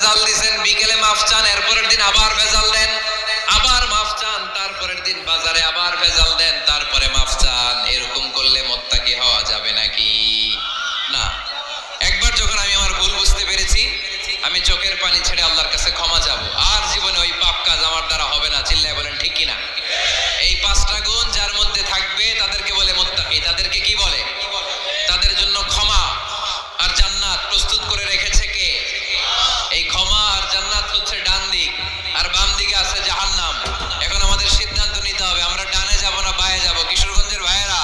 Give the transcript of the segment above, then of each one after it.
ভেজাল দিছেন, বিকেলে মাফ চান, এরপরের দিন আবার ভেজাল দেন, আবার মাফ চান, তারপরের দিন বাজারে আবার ভেজাল দেন, তারপরে মাফ চান। এরকম করলে মুত্তাকি হওয়া যাবে নাকি? না। একবার যখন আমি আমার ভুল বুঝতে পেরেছি, আমি চোখের পানি ছেড়ে আল্লাহর কাছে ক্ষমা যাব। আর জীবনে ওই পাপ কাজ আমার দ্বারা হবে না। চিল্লায় বলেন ঠিক কিনা? এই 5টা গুণ যার মধ্যে থাকবে তাদেরকে বলে মুত্তাকি। তাদেরকে কি বলে? তাদের জন্য ক্ষমা আর জান্নাত প্রস্তুত করে রেখেছে কে? এই ক্ষমা আর জান্নাত হচ্ছে ডান দিক, আর বাম দিকে আছে জাহান্নাম। এখন আমাদের সিদ্ধান্ত নিতে হবে, আমরা ডানে যাব না বায়ে যাব। কিশোরগঞ্জের ভাইয়েরা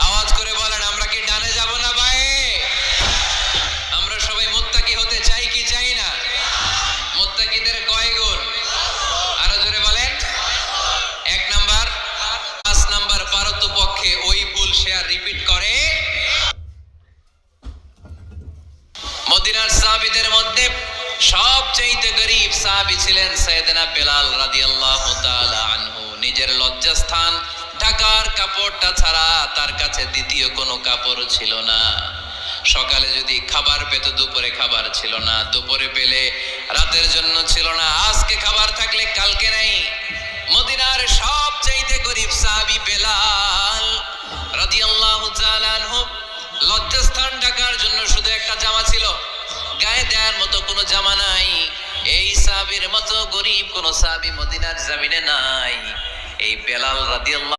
আওয়াজ করে বলেন, আমরা কি ডানে যাব না বায়ে? আমরা সবাই মুত্তাকি হতে চাই কি চাই না? মুত্তাকিদের কয় গুণ? আরো জোরে বলেন। 1 নাম্বার। 5 নাম্বার, পারতপক্ষে ওই ভুল সে আর রিপিট করে। মদিনার সাহাবীদের মধ্যে সবচেয়ে গরীব সাহাবী ছিলেন সাইয়েদনা বেলাল রাদিয়াল্লাহু তাআলা আনহু। নিজের লজ্জাস্থান ঢাকার কাপড়টা ছাড়া তার কাছে দ্বিতীয় কোনো কাপড় ছিল না। সকালে যদি খাবার পেত, দুপুরে খাবার ছিল না, দুপুরে পেলে রাতের জন্য ছিল না, আজকে খাবার থাকলে কালকে নাই। মদিনার সবচেয়ে গরীব সাহাবী বেলাল রাদিয়াল্লাহু তাআলা আনহু, লজ্জাস্থান ঢাকার জন্য শুধু একটা জামা ছিল, গায়ে দেওয়ার মতো কোনো জামা নাই। এই সাহাবীর মতো গরীব কোন সাহাবী মদিনার জমিনে নাই। এই বেলাল রাদিয়াল্লাহু